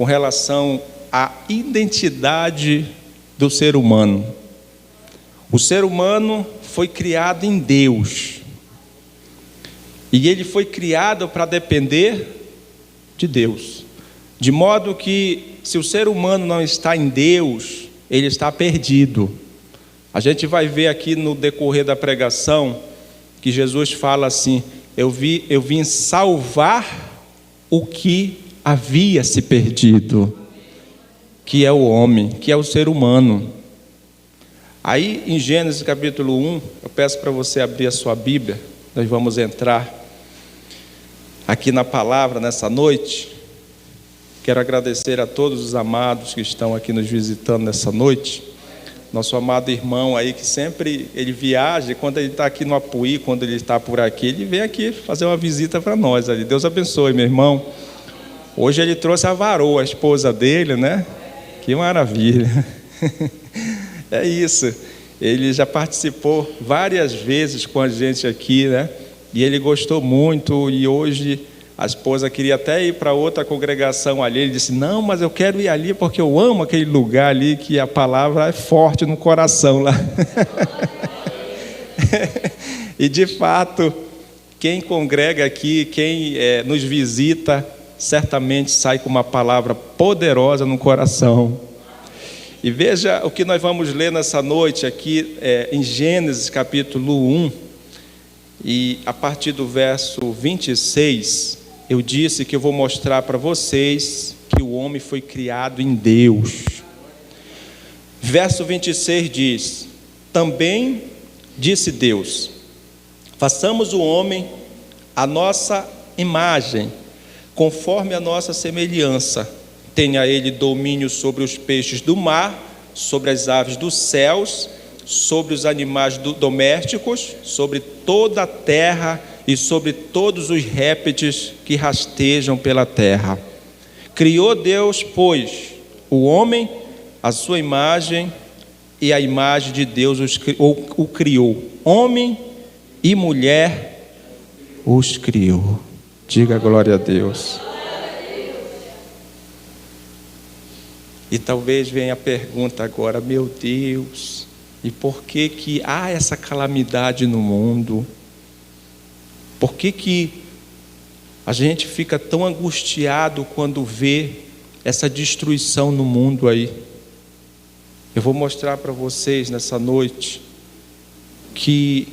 com relação à identidade do ser humano. O ser humano foi criado em Deus. E ele foi criado para depender de Deus. De modo que, se o ser humano não está em Deus, ele está perdido. A gente vai ver aqui no decorrer da pregação, que Jesus fala assim: eu vim salvar o que havia se perdido, que é o homem, que é o ser humano. Aí em Gênesis capítulo 1, eu peço para você abrir a sua Bíblia, nós vamos entrar aqui na palavra nessa noite. Quero agradecer a todos os amados que estão aqui nos visitando nessa noite. Nosso amado irmão aí, que sempre ele viaja, quando ele está aqui no Apuí, quando ele está por aqui, ele vem aqui fazer uma visita para nós ali. Deus abençoe, meu irmão. Hoje ele trouxe a Varoa, a esposa dele, né? Que maravilha. É isso. Ele já participou várias vezes com a gente aqui, né? E ele gostou muito, e hoje a esposa queria até ir para outra congregação ali. Ele disse: não, mas eu quero ir ali porque eu amo aquele lugar ali, que a palavra é forte no coração lá. E de fato, quem congrega aqui, quem nos visita, certamente sai com uma palavra poderosa no coração. E veja o que nós vamos ler nessa noite aqui, em Gênesis capítulo 1, e a partir do verso 26, eu disse que eu vou mostrar para vocês que o homem foi criado em Deus. Verso 26 diz: também disse Deus: façamos o homem à nossa imagem, conforme a nossa semelhança. Tenha ele domínio sobre os peixes do mar, sobre as aves dos céus, sobre os animais domésticos, sobre toda a terra e sobre todos os répteis que rastejam pela terra. Criou Deus, pois, o homem à sua imagem, e a imagem de Deus o criou. Homem e mulher os criou. Diga glória a Deus. E talvez venha a pergunta agora: meu Deus, e por que há essa calamidade no mundo? Por que a gente fica tão angustiado quando vê essa destruição no mundo aí? Eu vou mostrar para vocês nessa noite que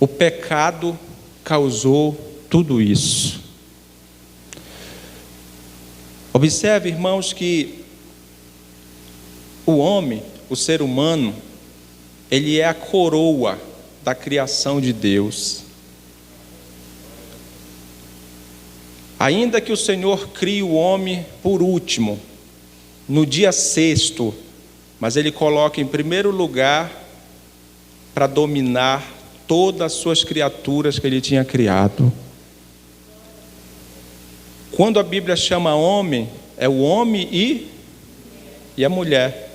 o pecado causou tudo isso. Observe, irmãos, que o homem, o ser humano, ele é a coroa da criação de Deus. Ainda que o Senhor crie o homem por último, no dia sexto, mas Ele coloca em primeiro lugar para dominar todas as suas criaturas que Ele tinha criado. Quando a Bíblia chama homem, é o homem e a mulher.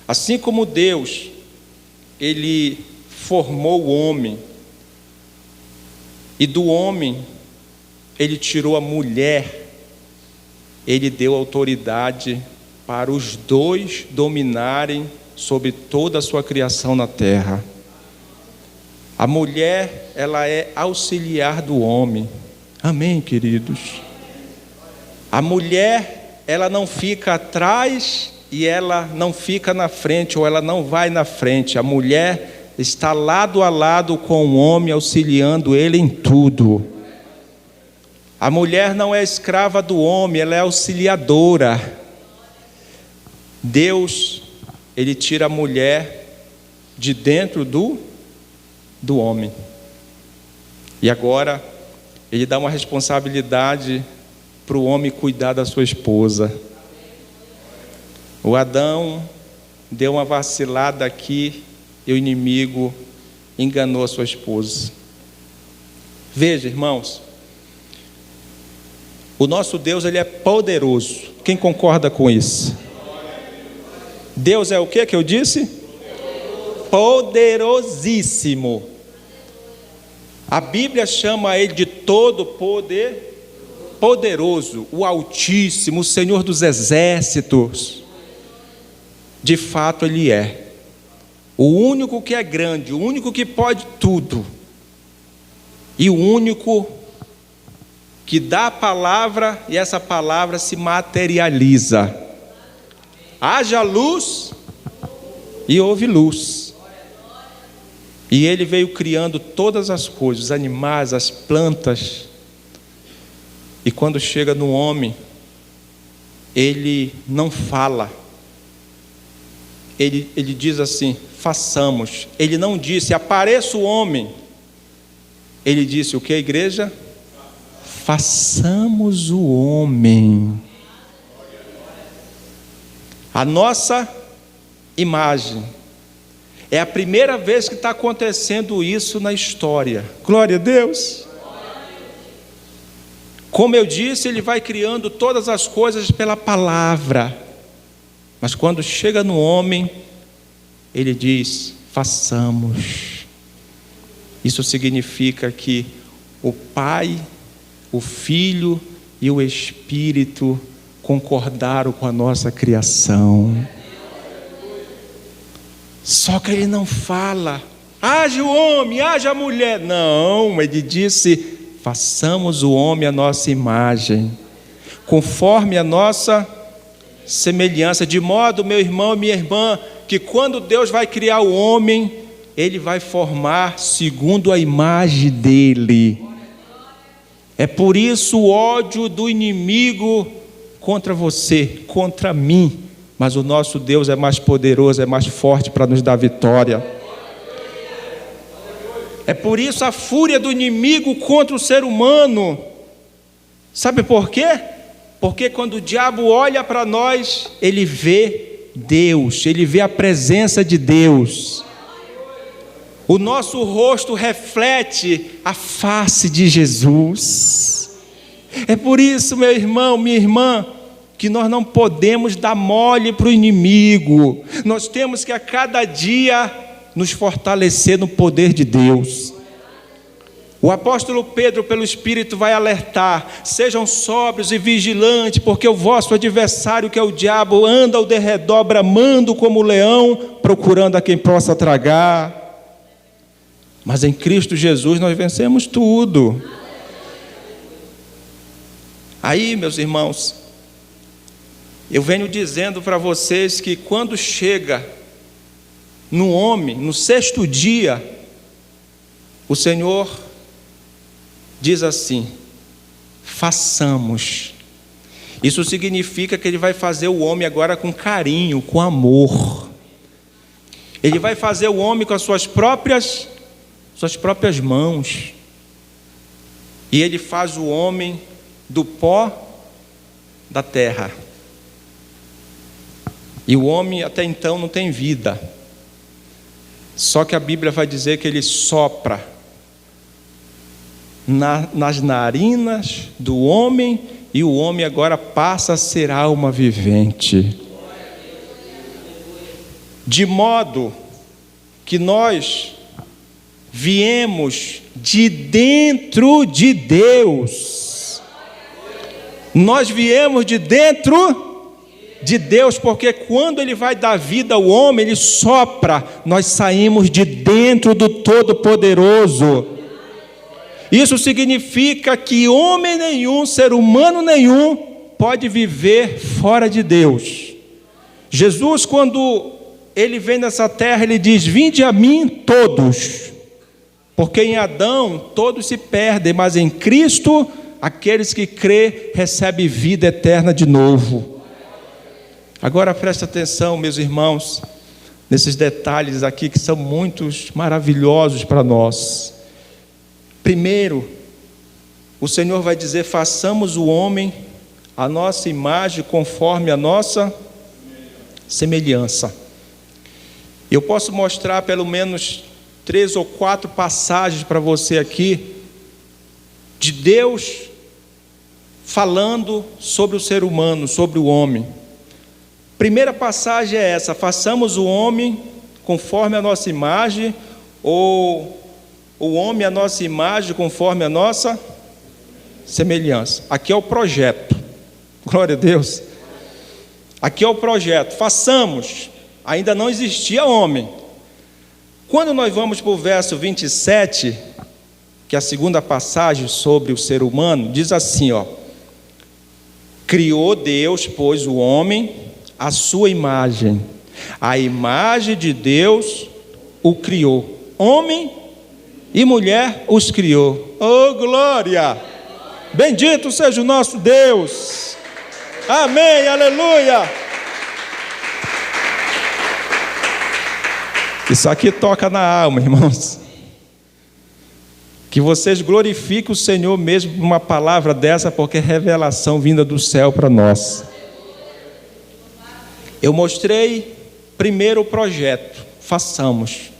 Assim como Deus, Ele formou o homem, e do homem Ele tirou a mulher, Ele deu autoridade para os dois dominarem sobre toda a sua criação na terra. A mulher, ela é auxiliar do homem. Amém, queridos? A mulher, ela não fica atrás e ela não fica na frente, ou ela não vai na frente. A mulher está lado a lado com o homem, auxiliando ele em tudo. A mulher não é escrava do homem, ela é auxiliadora. Deus, Ele tira a mulher de dentro do homem. E agora, Ele dá uma responsabilidade para o homem cuidar da sua esposa. O Adão deu uma vacilada aqui e o inimigo enganou a sua esposa. Veja, irmãos, o nosso Deus, Ele é poderoso. Quem concorda com isso? Deus é o que eu disse? Poderosíssimo. A Bíblia chama Ele de todo poder. poderoso, o Altíssimo, o Senhor dos Exércitos, de fato Ele é o único que é grande, o único que pode tudo, e o único que dá a palavra e essa palavra se materializa. Haja luz e houve luz. E Ele veio criando todas as coisas, os animais, as plantas. E quando chega no homem, Ele não fala. Ele diz assim: façamos. Ele não disse: apareça o homem. Ele disse o que, igreja? Façamos o homem a nossa imagem. É a primeira vez que está acontecendo isso na história. Glória a Deus. Como eu disse, Ele vai criando todas as coisas pela palavra. Mas quando chega no homem, Ele diz: façamos. Isso significa que o Pai, o Filho e o Espírito concordaram com a nossa criação. Só que Ele não fala: haja o homem, haja a mulher. Não, Ele disse: façamos o homem a nossa imagem, conforme a nossa semelhança. De modo, meu irmão e minha irmã, que quando Deus vai criar o homem, Ele vai formar segundo a imagem dEle. É por isso o ódio do inimigo contra você, contra mim. Mas o nosso Deus é mais poderoso, é mais forte para nos dar vitória. É por isso a fúria do inimigo contra o ser humano. Sabe por quê? Porque quando o diabo olha para nós, ele vê Deus, ele vê a presença de Deus. O nosso rosto reflete a face de Jesus. É por isso, meu irmão, minha irmã, que nós não podemos dar mole para o inimigo. Nós temos que a cada dia nos fortalecer no poder de Deus. O apóstolo Pedro, pelo Espírito, vai alertar: sejam sóbrios e vigilantes, porque o vosso adversário, que é o diabo, anda ao derredor, bramando como leão, procurando a quem possa tragar. Mas em Cristo Jesus nós vencemos tudo. Aí, meus irmãos, eu venho dizendo para vocês que quando chega no homem, no sexto dia, o Senhor diz assim: façamos. Isso significa que Ele vai fazer o homem agora com carinho, com amor. Ele vai fazer o homem com as suas próprias mãos. E Ele faz o homem do pó da terra. E o homem até então não tem vida. Só que a Bíblia vai dizer que Ele sopra nas narinas do homem, e o homem agora passa a ser alma vivente. De modo que nós viemos de dentro de Deus. Nós viemos de dentro de Deus, porque quando Ele vai dar vida ao homem, Ele sopra, nós saímos de dentro do Todo-Poderoso. Isso significa que homem nenhum, ser humano nenhum, pode viver fora de Deus. Jesus, quando Ele vem nessa terra, Ele diz: vinde a mim todos, porque em Adão todos se perdem, mas em Cristo aqueles que crê recebem vida eterna de novo. Agora presta atenção, meus irmãos, nesses detalhes aqui que são muitos maravilhosos para nós. Primeiro, o Senhor vai dizer: façamos o homem a nossa imagem, conforme a nossa semelhança. Eu posso mostrar pelo menos 3 ou 4 passagens para você aqui, de Deus falando sobre o ser humano, sobre o homem. Primeira passagem é essa: façamos o homem conforme a nossa imagem, ou o homem a nossa imagem conforme a nossa semelhança. Aqui é o projeto. Glória a Deus. Aqui é o projeto. Façamos. Ainda não existia homem. Quando nós vamos para o verso 27, que é a segunda passagem sobre o ser humano, diz assim, ó: criou Deus, pois, o homem à sua imagem. A imagem de Deus o criou. Homem e mulher os criou. Oh, glória! Bendito seja o nosso Deus. Amém, aleluia. Isso aqui toca na alma, irmãos. Que vocês glorifiquem o Senhor mesmo por uma palavra dessa, porque é revelação vinda do céu para nós. Eu mostrei primeiro o projeto, façamos.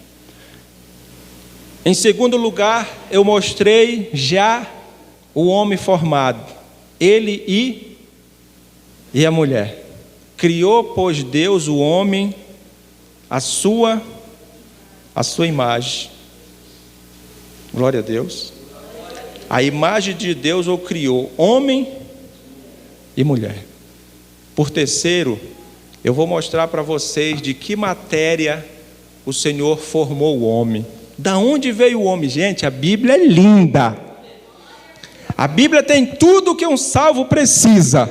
Em segundo lugar, eu mostrei já o homem formado, ele e a mulher. Criou, pois, Deus o homem à sua imagem. Glória a Deus. A imagem de Deus o criou, homem e mulher. Por terceiro, eu vou mostrar para vocês de que matéria o Senhor formou o homem. Da onde veio o homem? Gente, a Bíblia é linda. A Bíblia tem tudo que um salvo precisa.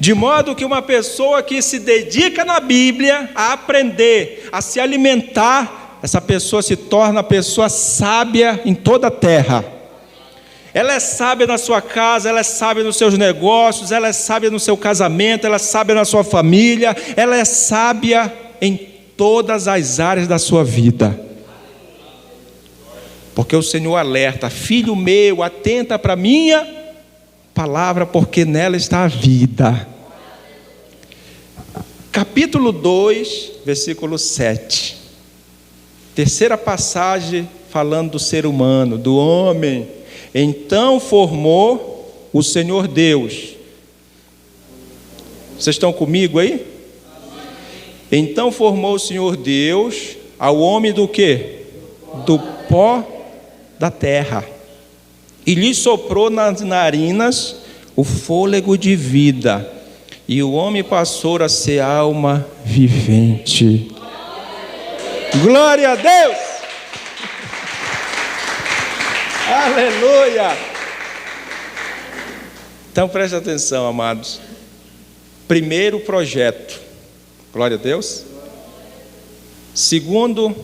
De modo que uma pessoa que se dedica na Bíblia a aprender, a se alimentar, essa pessoa se torna pessoa sábia em toda a terra. Ela é sábia na sua casa, ela é sábia nos seus negócios, ela é sábia no seu casamento, ela é sábia na sua família, ela é sábia em todas as áreas da sua vida. Porque o Senhor alerta: filho meu, atenta para a minha palavra, porque nela está a vida. Capítulo 2, versículo 7. Terceira passagem falando do ser humano, do homem. Então formou o Senhor Deus. Vocês estão comigo aí? Então formou o Senhor Deus ao homem do quê? Do pó da terra. E lhe soprou nas narinas o fôlego de vida. E o homem passou a ser alma vivente. Glória a Deus! Aleluia! Então preste atenção, amados. Primeiro projeto. Glória a Deus. Segundo,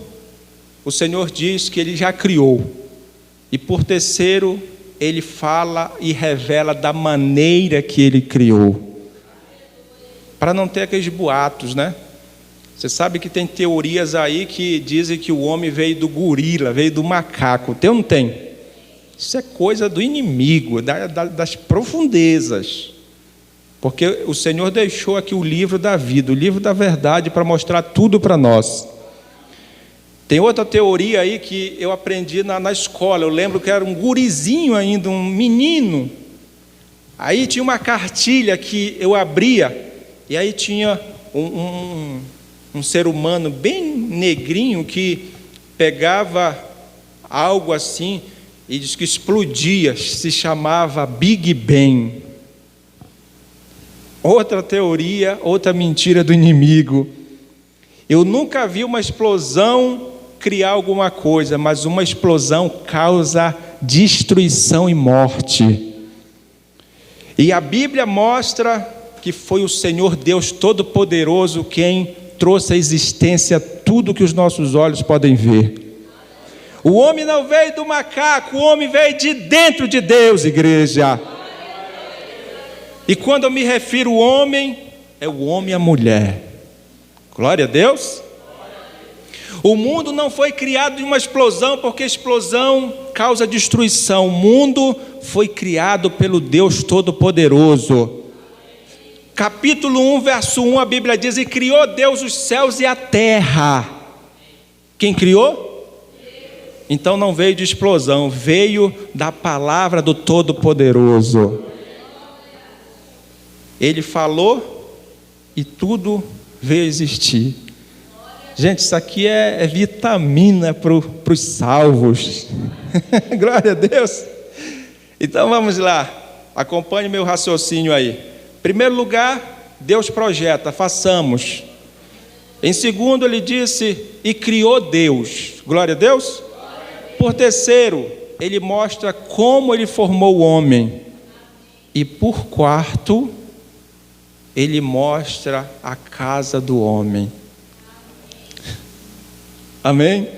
o Senhor diz que Ele já criou. E por terceiro, Ele fala e revela da maneira que Ele criou. Para não ter aqueles boatos, né? Você sabe que tem teorias aí que dizem que o homem veio do gorila, veio do macaco. Tem ou não tem? Isso é coisa do inimigo, das profundezas. Porque o Senhor deixou aqui o livro da vida, o livro da verdade, para mostrar tudo para nós. Tem outra teoria aí que eu aprendi na escola. Eu lembro que era um gurizinho ainda, um menino. Aí tinha uma cartilha que eu abria, e aí tinha um ser humano bem negrinho que pegava algo assim e diz que explodia, se chamava Big Bang. Outra teoria, outra mentira do inimigo. Eu nunca vi uma explosão criar alguma coisa, mas uma explosão causa destruição e morte. E a Bíblia mostra que foi o Senhor Deus Todo-Poderoso quem trouxe à existência tudo que os nossos olhos podem ver. O homem não veio do macaco, o homem veio de dentro de Deus, igreja. E quando eu me refiro ao homem, é o homem e a mulher. Glória a Deus. O mundo não foi criado de uma explosão, porque explosão causa destruição. O mundo foi criado pelo Deus Todo-Poderoso. Capítulo 1, verso 1, a Bíblia diz: e criou Deus os céus e a terra. Quem criou? Então não veio de explosão, veio da palavra do Todo-Poderoso. Ele falou e tudo veio existir. Gente, isso aqui é vitamina para os salvos. Glória a Deus. Então vamos lá, acompanhe meu raciocínio aí. Em primeiro lugar, Deus projeta, façamos. Em segundo, ele disse, e criou Deus. Glória a Deus. Por terceiro, ele mostra como ele formou o homem. E por quarto, ele mostra a casa do homem. Amém?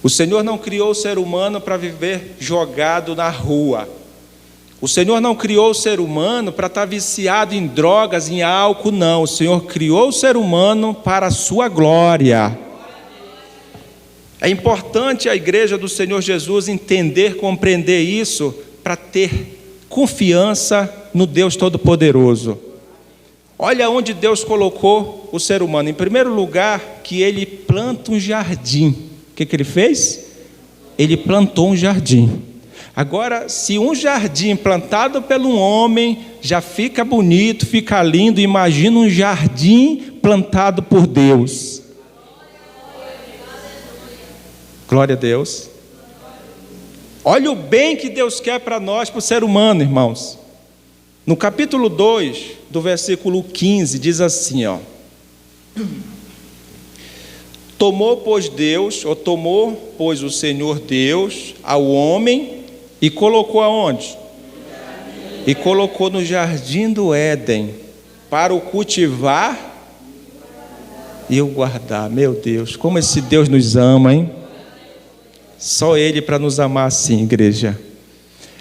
O Senhor não criou o ser humano para viver jogado na rua. O Senhor não criou o ser humano para estar viciado em drogas, em álcool, não. O Senhor criou o ser humano para a sua glória. É importante a igreja do Senhor Jesus entender, compreender isso, para ter confiança no Deus Todo-Poderoso. Olha onde Deus colocou o ser humano. Em primeiro lugar, que ele planta um jardim. O que ele fez? Ele plantou um jardim. Agora, se um jardim plantado por um homem já fica bonito, fica lindo, imagina um jardim plantado por Deus. Glória a Deus. Olha o bem que Deus quer para nós, para o ser humano, irmãos. No capítulo 2, do versículo 15, diz assim, ó. Tomou, pois, o Senhor Deus ao homem e colocou aonde? E colocou no jardim do Éden para o cultivar e o guardar. Meu Deus, como esse Deus nos ama, hein? Só Ele para nos amar assim, igreja.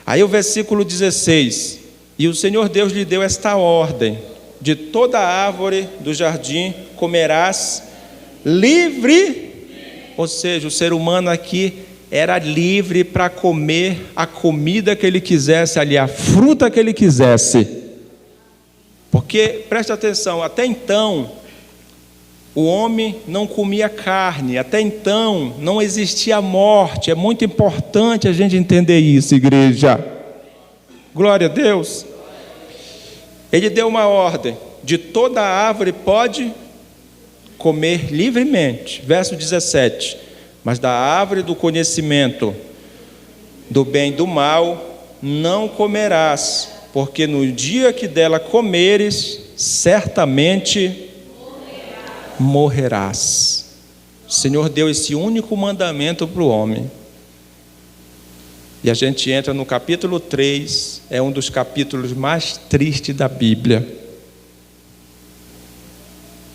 Aí o versículo 16. E o Senhor Deus lhe deu esta ordem: de toda árvore do jardim comerás livre. Ou seja, o ser humano aqui era livre para comer a comida que ele quisesse ali, a fruta que ele quisesse. Porque, preste atenção, até então, o homem não comia carne, até então não existia morte. É muito importante a gente entender isso, igreja. Glória a Deus. Ele deu uma ordem: de toda árvore pode comer livremente. Verso 17. Mas da árvore do conhecimento do bem e do mal não comerás, porque no dia que dela comeres, certamente morrerás. O Senhor deu esse único mandamento para o homem. E a gente entra no capítulo 3, é um dos capítulos mais tristes da Bíblia.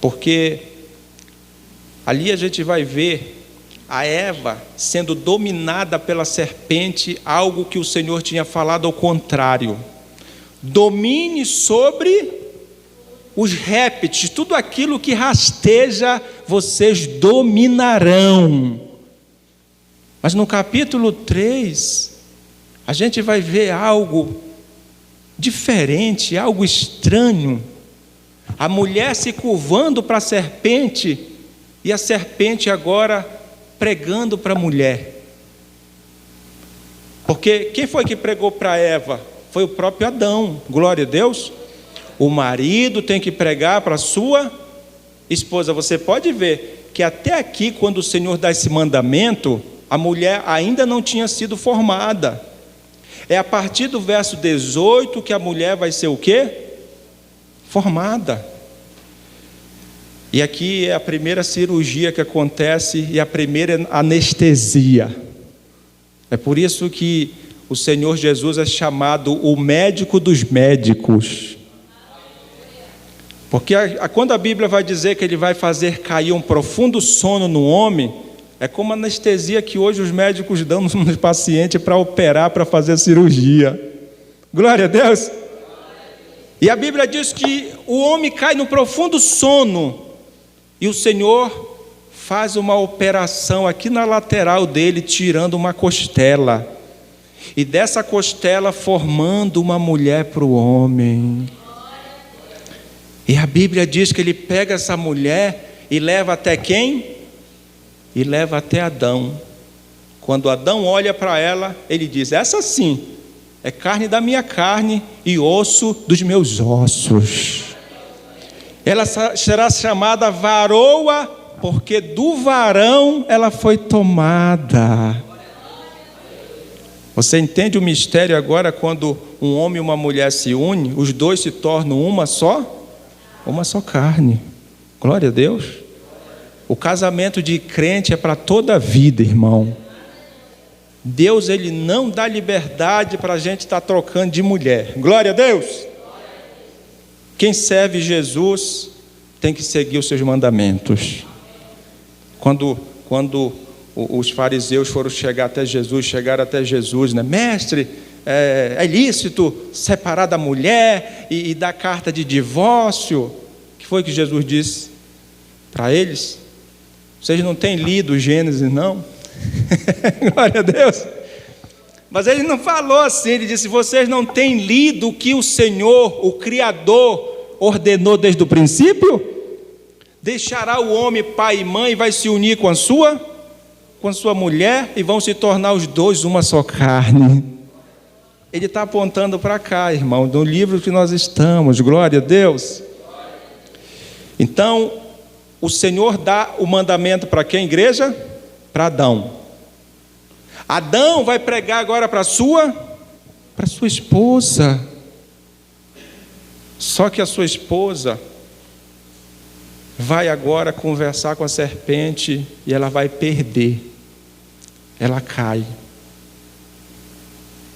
Porque ali a gente vai ver a Eva sendo dominada pela serpente, algo que o Senhor tinha falado ao contrário. Domine sobre os répteis, tudo aquilo que rasteja, vocês dominarão. Mas no capítulo 3, a gente vai ver algo diferente, algo estranho. A mulher se curvando para a serpente, e a serpente agora pregando para a mulher. Porque quem foi que pregou para Eva? Foi o próprio Adão. Glória a Deus. O marido tem que pregar para a sua esposa. Você pode ver que até aqui, quando o Senhor dá esse mandamento, a mulher ainda não tinha sido formada. É a partir do verso 18 que a mulher vai ser o quê? Formada. E aqui é a primeira cirurgia que acontece e a primeira anestesia. É por isso que o Senhor Jesus é chamado o médico dos médicos. Porque quando a Bíblia vai dizer que ele vai fazer cair um profundo sono no homem, é como a anestesia que hoje os médicos dão no paciente para operar, para fazer cirurgia. Glória a Deus. E a Bíblia diz que o homem cai no profundo sono. E o Senhor faz uma operação aqui na lateral dele, tirando uma costela. E dessa costela formando uma mulher para o homem. E a Bíblia diz que ele pega essa mulher e leva até quem? E leva até Adão. Quando Adão olha para ela, ele diz: essa sim, é carne da minha carne e osso dos meus ossos. Ela será chamada varoa, porque do varão ela foi tomada. Você entende o mistério agora quando um homem e uma mulher se unem, os dois se tornam uma só carne. Glória a Deus. O casamento de crente é para toda a vida, irmão. Deus, Ele não dá liberdade para a gente estar trocando de mulher. Glória a Deus. Quem serve Jesus tem que seguir os seus mandamentos. Quando os fariseus chegaram até Jesus, né? Mestre, é lícito separar da mulher e dar carta de divórcio? O que foi que Jesus disse para eles? Vocês não têm lido Gênesis, não? Glória a Deus. Mas ele não falou assim, ele disse: vocês não têm lido o que o Senhor, o Criador, ordenou desde o princípio? Deixará o homem pai e mãe e vai se unir com a sua mulher e vão se tornar os dois uma só carne. Ele está apontando para cá, irmão, do livro que nós estamos. Glória a Deus. Então, o Senhor dá o mandamento para quem, igreja? Para Adão. Adão vai pregar agora para sua esposa. Só que a sua esposa vai agora conversar com a serpente e ela vai perder. Ela cai.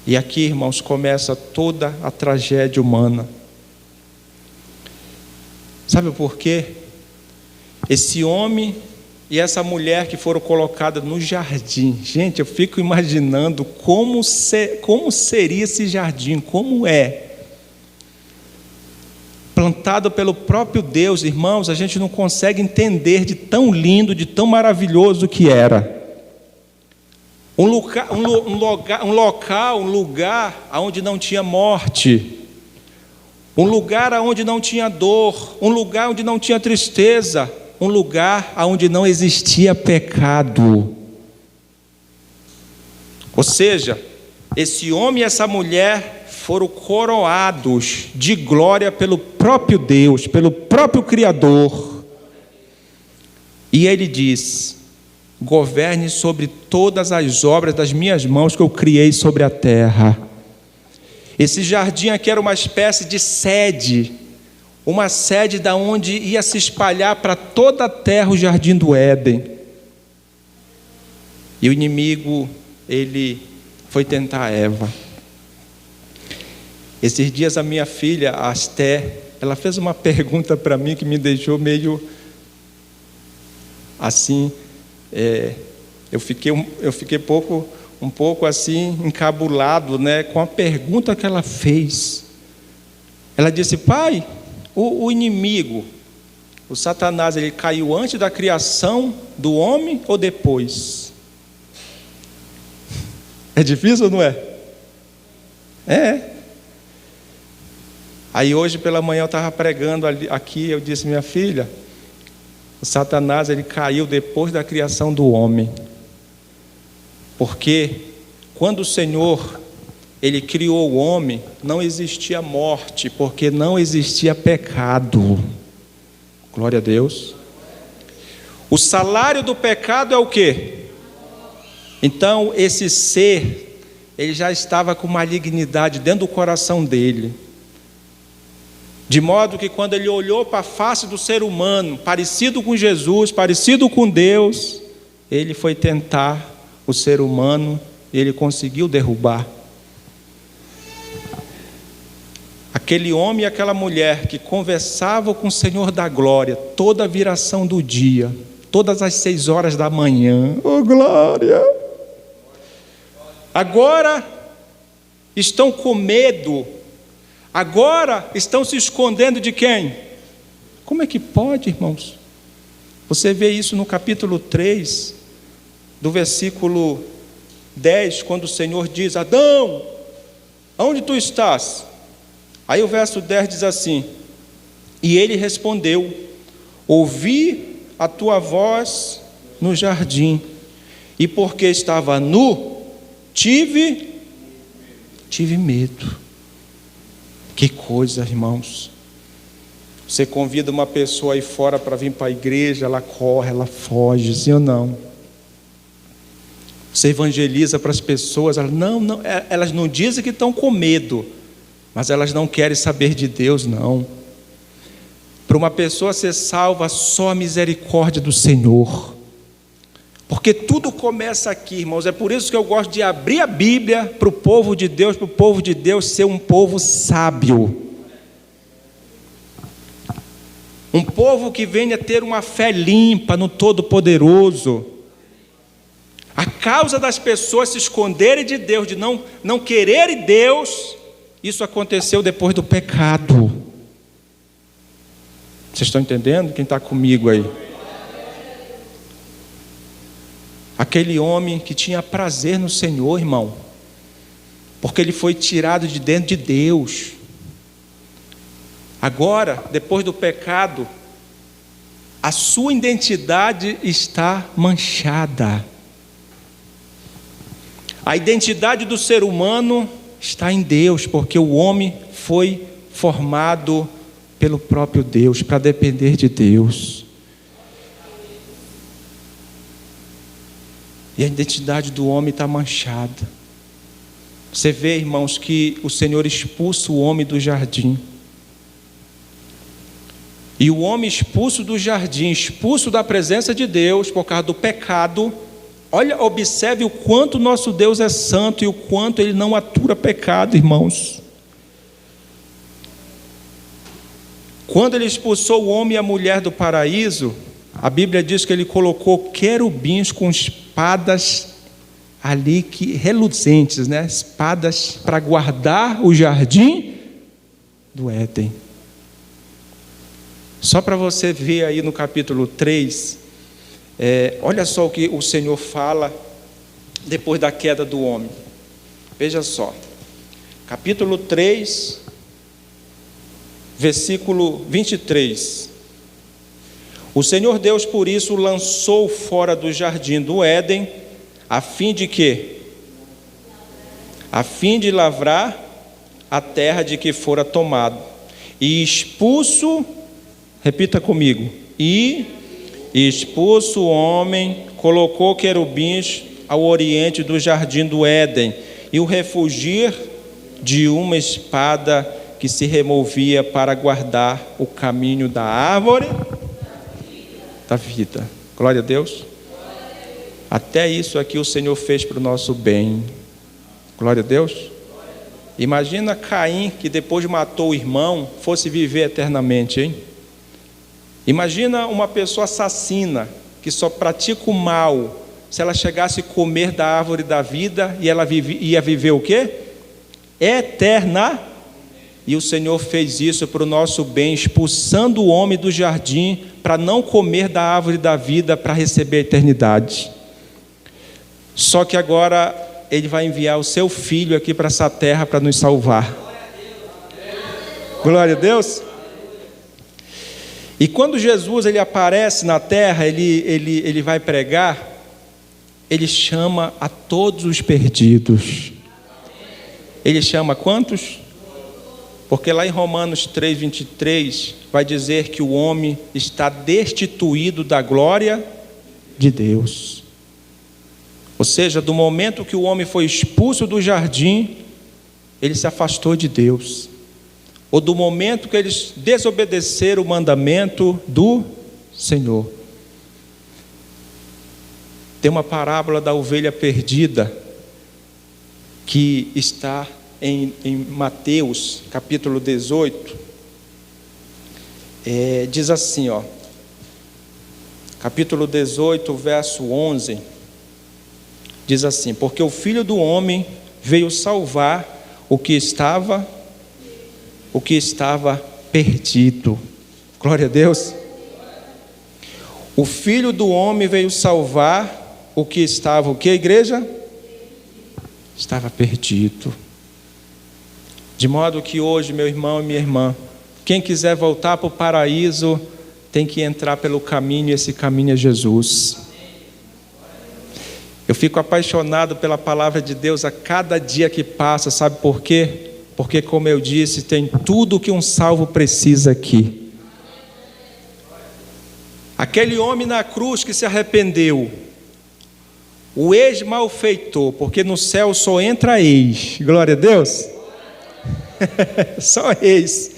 E aqui, irmãos, começa toda a tragédia humana. Sabe por quê? Esse homem e essa mulher que foram colocadas no jardim. Gente, eu fico imaginando como seria esse jardim, como é. Plantado pelo próprio Deus, irmãos, a gente não consegue entender de tão lindo, de tão maravilhoso que era. Um lugar onde não tinha morte, um lugar onde não tinha dor, um lugar onde não tinha tristeza, um lugar onde não existia pecado. Ou seja, esse homem e essa mulher foram coroados de glória pelo próprio Deus, pelo próprio Criador. E ele diz: governe sobre todas as obras das minhas mãos que eu criei sobre a terra. Esse jardim aqui era uma espécie de sede, uma sede da onde ia se espalhar para toda a terra o jardim do Éden. E o inimigo, ele foi tentar Eva. Esses dias a minha filha, a Esther, ela fez uma pergunta para mim que me deixou meio assim, eu fiquei um pouco assim encabulado, né, com a pergunta que ela fez. Ela disse: pai, o inimigo, o Satanás, ele caiu antes da criação do homem ou depois? É difícil ou não é? É. Aí hoje pela manhã eu estava pregando aqui, eu disse: minha filha, o Satanás, ele caiu depois da criação do homem. Porque quando o Senhor, ele criou o homem, não existia morte, porque não existia pecado. Glória a Deus. O salário do pecado é o quê? Então esse ser, ele já estava com malignidade dentro do coração dele. De modo que quando ele olhou para a face do ser humano, parecido com Jesus, parecido com Deus, ele foi tentar o ser humano e ele conseguiu derrubar. Aquele homem e aquela mulher que conversavam com o Senhor da glória, toda a viração do dia, todas as 6 horas da manhã, oh glória! Agora estão com medo. Agora estão se escondendo de quem? Como é que pode, irmãos? Você vê isso no capítulo 3, do versículo 10, quando o Senhor diz: Adão, aonde tu estás? Aí o verso 10 diz assim: e ele respondeu: ouvi a tua voz no jardim, e porque estava nu, tive medo. Que coisa, irmãos. Você convida uma pessoa aí fora para vir para a igreja, ela corre, ela foge, sim ou não? Você evangeliza para as pessoas, elas não dizem que estão com medo, mas elas não querem saber de Deus, não. Para uma pessoa ser salva, só a misericórdia do Senhor. Porque tudo começa aqui, irmãos. É por isso que eu gosto de abrir a Bíblia para o povo de Deus ser um povo sábio. Um povo que venha ter uma fé limpa no Todo-Poderoso. A causa das pessoas se esconderem de Deus, de não quererem Deus, isso aconteceu depois do pecado. Vocês estão entendendo? Quem está comigo aí? Aquele homem que tinha prazer no Senhor, irmão, porque ele foi tirado de dentro de Deus. Agora, depois do pecado, a sua identidade está manchada. A identidade do ser humano está em Deus, porque o homem foi formado pelo próprio Deus, para depender de Deus. E a identidade do homem está manchada. Você vê, irmãos, que o Senhor expulsa o homem do jardim. E o homem expulso do jardim, expulso da presença de Deus por causa do pecado. Olha, observe o quanto nosso Deus é santo e o quanto Ele não atura pecado, irmãos. Quando Ele expulsou o homem e a mulher do paraíso, a Bíblia diz que Ele colocou querubins com espadas ali reluzentes, né? Espadas para guardar o jardim do Éden. Só para você ver aí no capítulo 3, olha só o que o Senhor fala depois da queda do homem. Veja só, capítulo 3, versículo 23. O Senhor Deus, por isso, o lançou fora do jardim do Éden, a fim de quê? A fim de lavrar a terra de que fora tomado. E expulso, repita comigo, e expulso o homem, colocou querubins ao oriente do jardim do Éden, e o refugir de uma espada que se removia para guardar o caminho da árvore da vida. Glória a Deus. Até isso aqui o Senhor fez para o nosso bem. Glória a Deus. Imagina Caim, que depois matou o irmão, fosse viver eternamente, hein? Imagina uma pessoa assassina, que só pratica o mal. Se ela chegasse a comer da árvore da vida, e ela ia viver o quê? Eterna. E o Senhor fez isso para o nosso bem, expulsando o homem do jardim, para não comer da árvore da vida, para receber a eternidade. Só que agora Ele vai enviar o seu Filho aqui para essa terra para nos salvar. Glória a Deus. E quando Jesus ele aparece na terra, ele vai pregar, Ele chama a todos os perdidos. Ele chama quantos? Porque lá em Romanos 3:23 vai dizer que o homem está destituído da glória de Deus. Ou seja, do momento que o homem foi expulso do jardim, ele se afastou de Deus. Ou do momento que eles desobedeceram o mandamento do Senhor. Tem uma parábola da ovelha perdida que está em Mateus, capítulo 18, diz assim, capítulo 18, verso 11, diz assim: porque o Filho do Homem veio salvar o que estava perdido. Glória a Deus. O Filho do Homem veio salvar o que estava, o que, igreja? Estava perdido. De modo que hoje, meu irmão e minha irmã, quem quiser voltar para o paraíso, tem que entrar pelo caminho, e esse caminho é Jesus. Eu fico apaixonado pela palavra de Deus a cada dia que passa, sabe por quê? Porque, como eu disse, tem tudo o que um salvo precisa aqui. Aquele homem na cruz que se arrependeu, O ex-malfeitor, porque no céu só entra ex. Glória a Deus. Só ex.